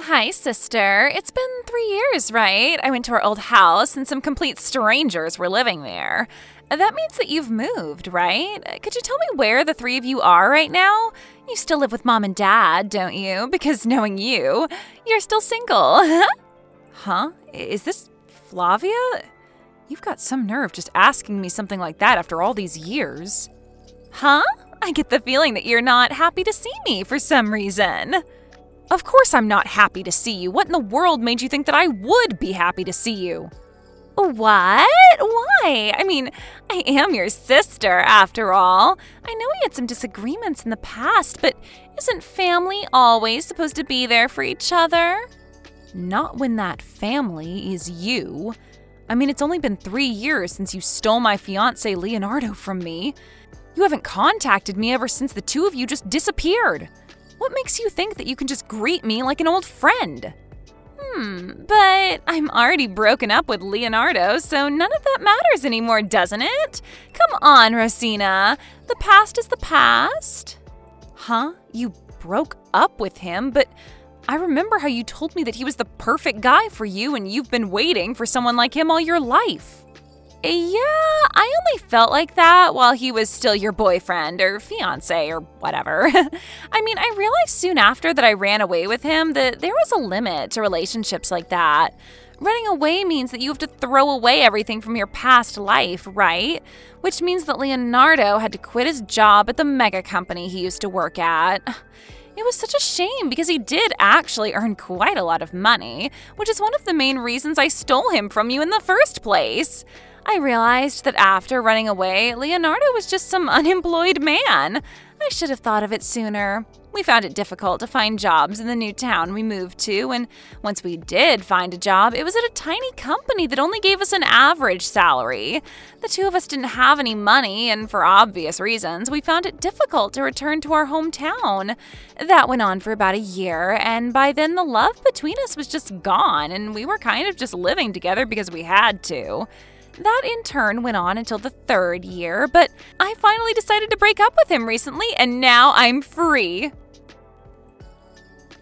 Hi, sister. It's been 3 years, right? I went to our old house and some complete strangers were living there. That means that you've moved, right? Could you tell me where the three of you are right now? You still live with mom and dad, don't you? Because knowing you, you're still single. Huh? Is this Flavia? You've got some nerve just asking me something like that after all these years. Huh? I get the feeling that you're not happy to see me for some reason. Of course I'm not happy to see you. What in the world made you think that I would be happy to see you? What? Why? I mean, I am your sister, after all. I know we had some disagreements in the past, but isn't family always supposed to be there for each other? Not when that family is you. I mean, it's only been 3 years since you stole my fiancé Leonardo from me. You haven't contacted me ever since the two of you just disappeared. What makes you think that you can just greet me like an old friend? But I'm already broken up with Leonardo, so none of that matters anymore, doesn't it? Come on, Rosina. The past is the past. Huh? You broke up with him, but I remember how you told me that he was the perfect guy for you and you've been waiting for someone like him all your life. Yeah, I only felt like that while he was still your boyfriend or fiancé or whatever. I mean, I realized soon after that I ran away with him that there was a limit to relationships like that. Running away means that you have to throw away everything from your past life, right? Which means that Leonardo had to quit his job at the mega company he used to work at. It was such a shame because he did actually earn quite a lot of money, which is one of the main reasons I stole him from you in the first place. I realized that after running away, Leonardo was just some unemployed man. I should have thought of it sooner. We found it difficult to find jobs in the new town we moved to, and once we did find a job, it was at a tiny company that only gave us an average salary. The two of us didn't have any money, and for obvious reasons, we found it difficult to return to our hometown. That went on for about a year, and by then the love between us was just gone, and we were kind of just living together because we had to. That in turn went on until the 3rd year, but I finally decided to break up with him recently, and now I'm free.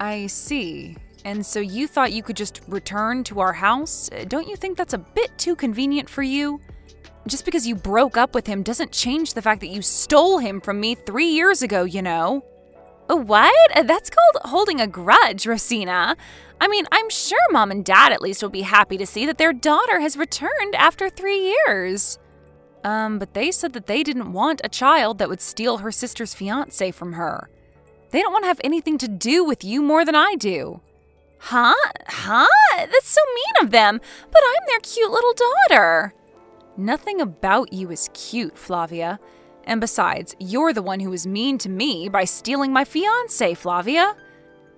I see. And so you thought you could just return to our house? Don't you think that's a bit too convenient for you? Just because you broke up with him doesn't change the fact that you stole him from me 3 years ago, you know. What? That's called holding a grudge, Rosina. I mean, I'm sure mom and dad at least will be happy to see that their daughter has returned after 3 years. But they said that they didn't want a child that would steal her sister's fiancé from her. They don't want to have anything to do with you more than I do. Huh? That's so mean of them, but I'm their cute little daughter. Nothing about you is cute, Flavia. And besides, you're the one who was mean to me by stealing my fiancé, Flavia.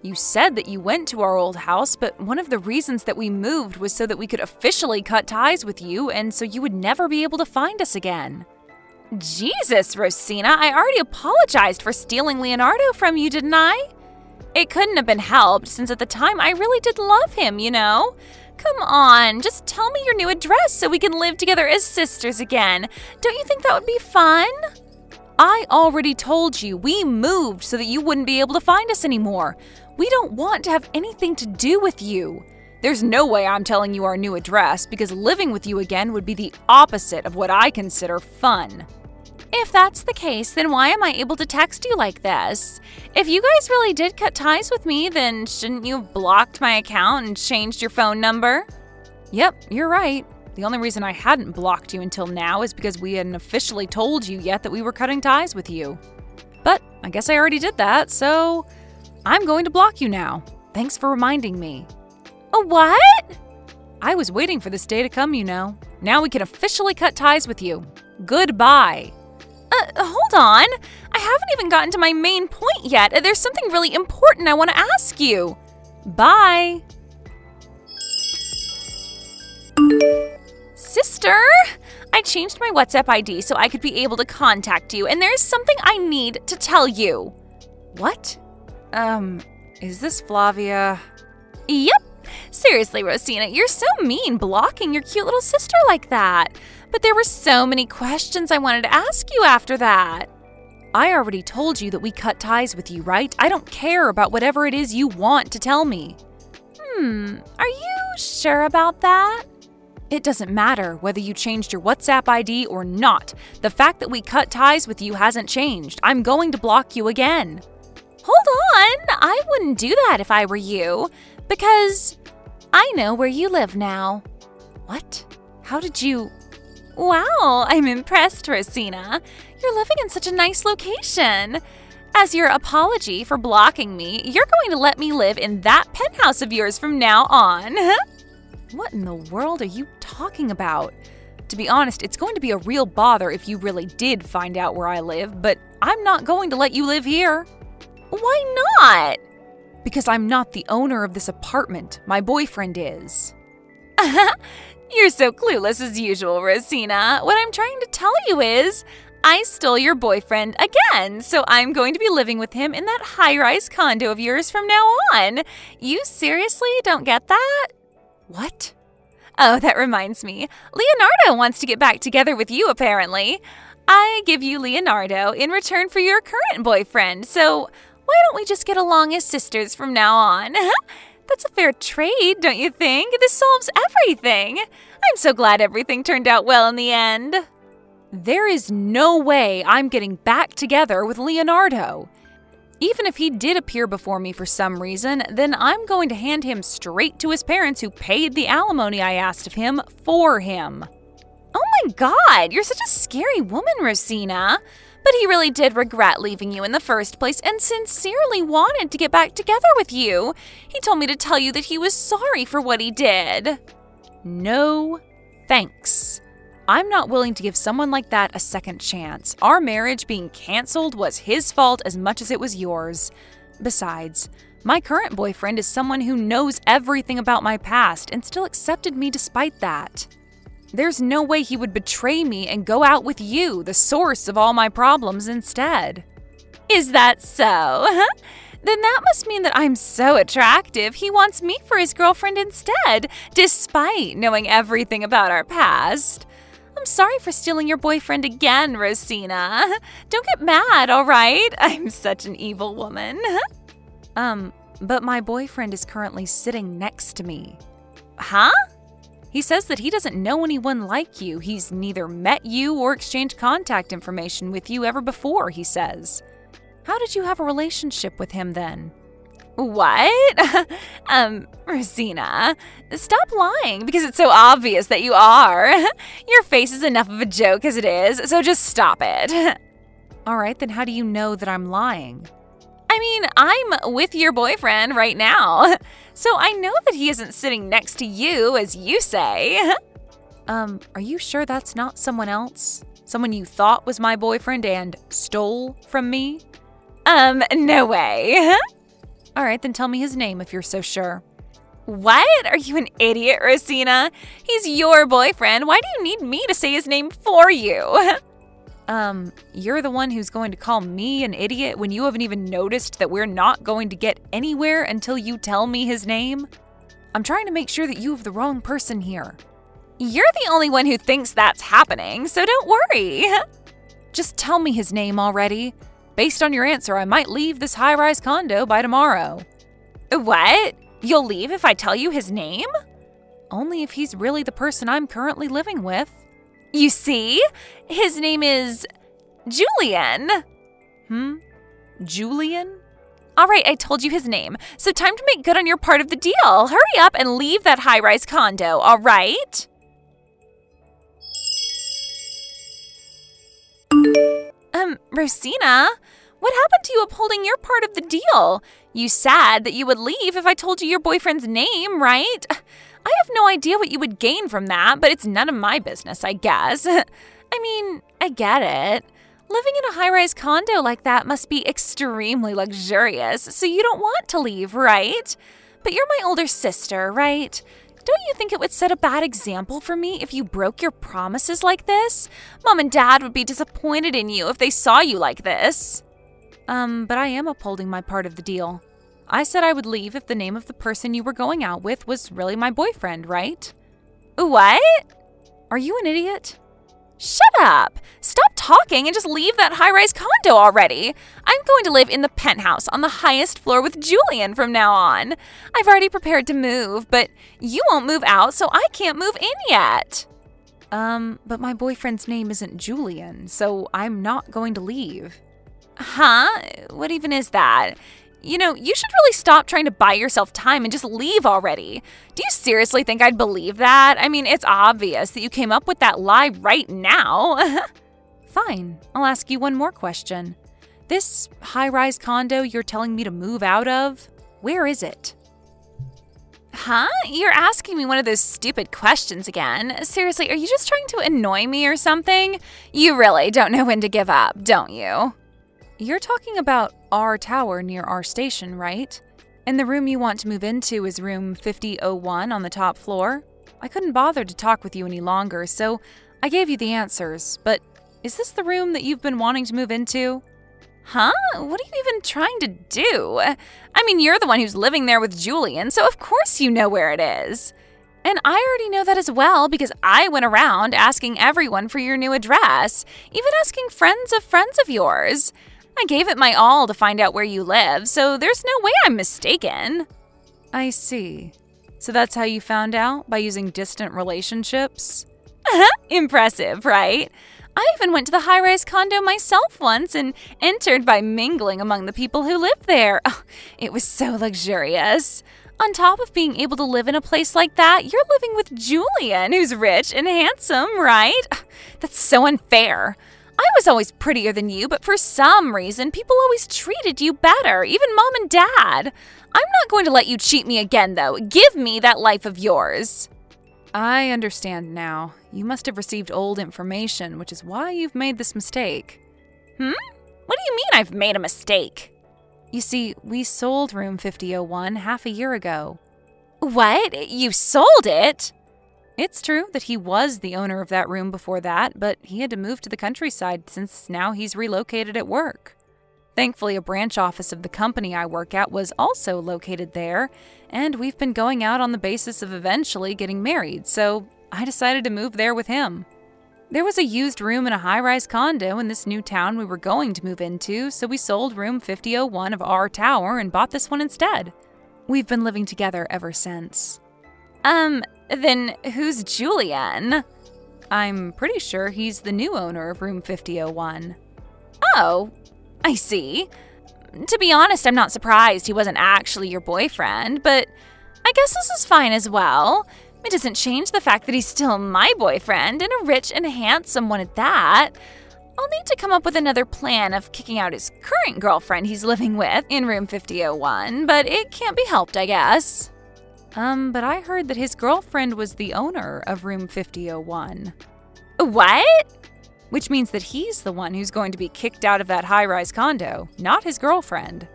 You said that you went to our old house, but one of the reasons that we moved was so that we could officially cut ties with you and so you would never be able to find us again. Jesus, Rosina, I already apologized for stealing Leonardo from you, didn't I? It couldn't have been helped since at the time I really did love him, you know? Come on, just tell me your new address so we can live together as sisters again. Don't you think that would be fun? I already told you we moved so that you wouldn't be able to find us anymore. We don't want to have anything to do with you. There's no way I'm telling you our new address because living with you again would be the opposite of what I consider fun. If that's the case, then why am I able to text you like this? If you guys really did cut ties with me, then shouldn't you have blocked my account and changed your phone number? Yep, you're right. The only reason I hadn't blocked you until now is because we hadn't officially told you yet that we were cutting ties with you. But I guess I already did that, so I'm going to block you now. Thanks for reminding me. What? I was waiting for this day to come, you know. Now we can officially cut ties with you. Goodbye. Hold on. I haven't even gotten to my main point yet. There's something really important I want to ask you. Bye. Sister, I changed my WhatsApp ID so I could be able to contact you, and there's something I need to tell you. What? Is this Flavia? Yep. Seriously, Rosina, you're so mean blocking your cute little sister like that. But there were so many questions I wanted to ask you after that. I already told you that we cut ties with you, right? I don't care about whatever it is you want to tell me. Are you sure about that? It doesn't matter whether you changed your WhatsApp ID or not. The fact that we cut ties with you hasn't changed. I'm going to block you again. Hold on, I wouldn't do that if I were you, because I know where you live now. What? How did you… Wow, I'm impressed, Rosina. You're living in such a nice location. As your apology for blocking me, you're going to let me live in that penthouse of yours from now on. What in the world are you talking about? To be honest, it's going to be a real bother if you really did find out where I live, but I'm not going to let you live here. Why not? Because I'm not the owner of this apartment. My boyfriend is. You're so clueless as usual, Rosina. What I'm trying to tell you is, I stole your boyfriend again, so I'm going to be living with him in that high-rise condo of yours from now on. You seriously don't get that? What? Oh, that reminds me. Leonardo wants to get back together with you, apparently. I give you Leonardo in return for your current boyfriend, so why don't we just get along as sisters from now on? That's a fair trade, don't you think? This solves everything. I'm so glad everything turned out well in the end. There is no way I'm getting back together with Leonardo. Even if he did appear before me for some reason, then I'm going to hand him straight to his parents who paid the alimony I asked of him for him. Oh my God, you're such a scary woman, Rosina. But he really did regret leaving you in the first place and sincerely wanted to get back together with you. He told me to tell you that he was sorry for what he did. No, thanks. I'm not willing to give someone like that a second chance. Our marriage being canceled was his fault as much as it was yours. Besides, my current boyfriend is someone who knows everything about my past and still accepted me despite that. There's no way he would betray me and go out with you, the source of all my problems, instead. Is that so? Then that must mean that I'm so attractive he wants me for his girlfriend instead, despite knowing everything about our past. I'm sorry for stealing your boyfriend again, Rosina. Don't get mad, all right? I'm such an evil woman. But my boyfriend is currently sitting next to me. Huh? He says that he doesn't know anyone like you. He's neither met you or exchanged contact information with you ever before, he says. How did you have a relationship with him then? What? Rosina, stop lying because it's so obvious that you are. Your face is enough of a joke as it is, so just stop it. All right, then how do you know that I'm lying? I mean, I'm with your boyfriend right now, so I know that he isn't sitting next to you, as you say. Are you sure that's not someone else? Someone you thought was my boyfriend and stole from me? No way. All right, then tell me his name if you're so sure. What? Are you an idiot, Rosina? He's your boyfriend. Why do you need me to say his name for you? You're the one who's going to call me an idiot when you haven't even noticed that we're not going to get anywhere until you tell me his name? I'm trying to make sure that you have the wrong person here. You're the only one who thinks that's happening, so don't worry. Just tell me his name already. Based on your answer, I might leave this high-rise condo by tomorrow. What? You'll leave if I tell you his name? Only if he's really the person I'm currently living with. You see? His name is Julian. Julian? All right, I told you his name. So time to make good on your part of the deal. Hurry up and leave that high-rise condo, all right? Rosina, what happened to you upholding your part of the deal? You said that you would leave if I told you your boyfriend's name, right? I have no idea what you would gain from that, but it's none of my business, I guess. I mean, I get it. Living in a high-rise condo like that must be extremely luxurious, so you don't want to leave, right? But you're my older sister, right? Don't you think it would set a bad example for me if you broke your promises like this? Mom and Dad would be disappointed in you if they saw you like this. But I am upholding my part of the deal. I said I would leave if the name of the person you were going out with was really my boyfriend, right? What? Are you an idiot? Shut up! Stop talking and just leave that high-rise condo already. I'm going to live in the penthouse on the highest floor with Julian from now on. I've already prepared to move, but you won't move out, so I can't move in yet. But my boyfriend's name isn't Julian, so I'm not going to leave. Huh? What even is that? You know, you should really stop trying to buy yourself time and just leave already. Do you seriously think I'd believe that? I mean, it's obvious that you came up with that lie right now. Fine, I'll ask you one more question. This high-rise condo you're telling me to move out of, where is it? Huh? You're asking me one of those stupid questions again. Seriously, are you just trying to annoy me or something? You really don't know when to give up, don't you? You're talking about our tower near our station, right? And the room you want to move into is room 5001 on the top floor? I couldn't bother to talk with you any longer, so I gave you the answers. But is this the room that you've been wanting to move into? Huh? What are you even trying to do? I mean, you're the one who's living there with Julian, so of course you know where it is. And I already know that as well because I went around asking everyone for your new address, even asking friends of yours. I gave it my all to find out where you live, so there's no way I'm mistaken. I see. So that's how you found out? By using distant relationships? Impressive, right? I even went to the high-rise condo myself once and entered by mingling among the people who lived there. Oh, it was so luxurious. On top of being able to live in a place like that, you're living with Julian, who's rich and handsome, right? That's so unfair. I was always prettier than you, but for some reason, people always treated you better, even Mom and Dad. I'm not going to let you cheat me again, though. Give me that life of yours. I understand now. You must have received old information, which is why you've made this mistake. What do you mean I've made a mistake? You see, we sold room 5001 half a year ago. What? You sold it? It's true that he was the owner of that room before that, but he had to move to the countryside since now he's relocated at work. Thankfully, a branch office of the company I work at was also located there, and we've been going out on the basis of eventually getting married, so I decided to move there with him. There was a used room in a high-rise condo in this new town we were going to move into, so we sold room 5001 of our tower and bought this one instead. We've been living together ever since. Then who's Julian? I'm pretty sure he's the new owner of room 5001. Oh, I see. To be honest, I'm not surprised he wasn't actually your boyfriend, but I guess this is fine as well. It doesn't change the fact that he's still my boyfriend, and a rich and handsome one at that. I'll need to come up with another plan of kicking out his current girlfriend he's living with in room 5001, but it can't be helped, I guess. But I heard that his girlfriend was the owner of room 5001. What? Which means that he's the one who's going to be kicked out of that high-rise condo, not his girlfriend.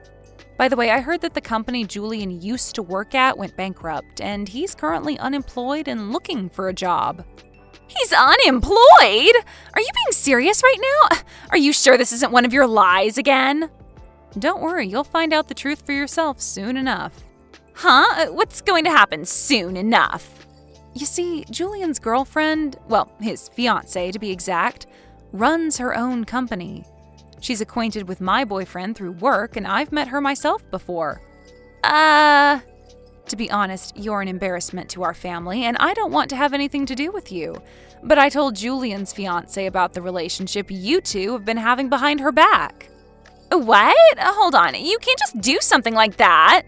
By the way, I heard that the company Julian used to work at went bankrupt, and he's currently unemployed and looking for a job. He's unemployed? Are you being serious right now? Are you sure this isn't one of your lies again? Don't worry, you'll find out the truth for yourself soon enough. Huh? What's going to happen soon enough? You see, Julian's girlfriend, well, his fiancé to be exact, runs her own company. She's acquainted with my boyfriend through work, and I've met her myself before. To be honest, you're an embarrassment to our family, and I don't want to have anything to do with you. But I told Julian's fiancé about the relationship you two have been having behind her back. What? Hold on, you can't just do something like that.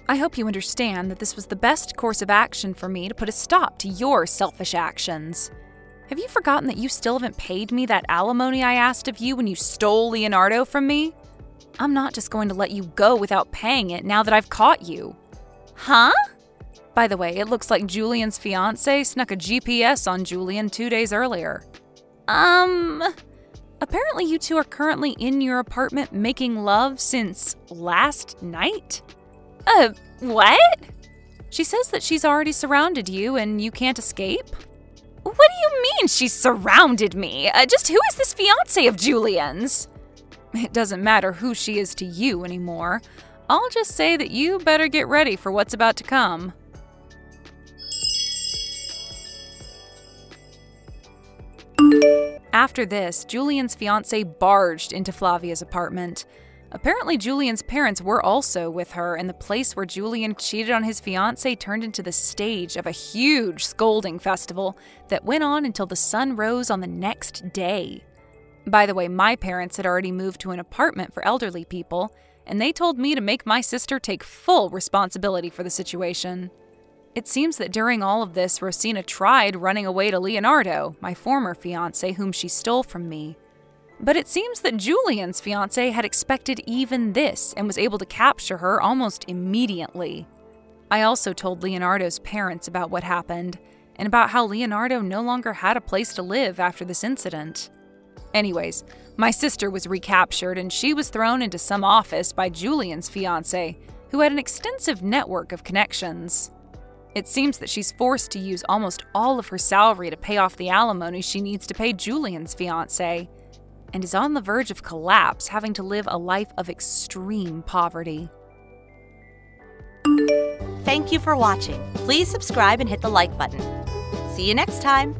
I hope you understand that this was the best course of action for me to put a stop to your selfish actions. Have you forgotten that you still haven't paid me that alimony I asked of you when you stole Leonardo from me? I'm not just going to let you go without paying it now that I've caught you. Huh? By the way, it looks like Julian's fiancé snuck a GPS on Julian 2 days earlier. Apparently you two are currently in your apartment making love since last night? What? She says that she's already surrounded you and you can't escape? What do you mean she's surrounded me? Just who is this fiancé of Julian's? It doesn't matter who she is to you anymore. I'll just say that you better get ready for what's about to come. After this, Julian's fiancé barged into Flavia's apartment. Apparently, Julian's parents were also with her, and the place where Julian cheated on his fiancée turned into the stage of a huge scolding festival that went on until the sun rose on the next day. By the way, my parents had already moved to an apartment for elderly people, and they told me to make my sister take full responsibility for the situation. It seems that during all of this, Rosina tried running away to Leonardo, my former fiancé whom she stole from me. But it seems that Julian's fiancé had expected even this and was able to capture her almost immediately. I also told Leonardo's parents about what happened, and about how Leonardo no longer had a place to live after this incident. Anyways, my sister was recaptured and she was thrown into some office by Julian's fiancé, who had an extensive network of connections. It seems that she's forced to use almost all of her salary to pay off the alimony she needs to pay Julian's fiancé, and is on the verge of collapse, having to live a life of extreme poverty. Thank you for watching. Please subscribe and hit the like button. See you next time.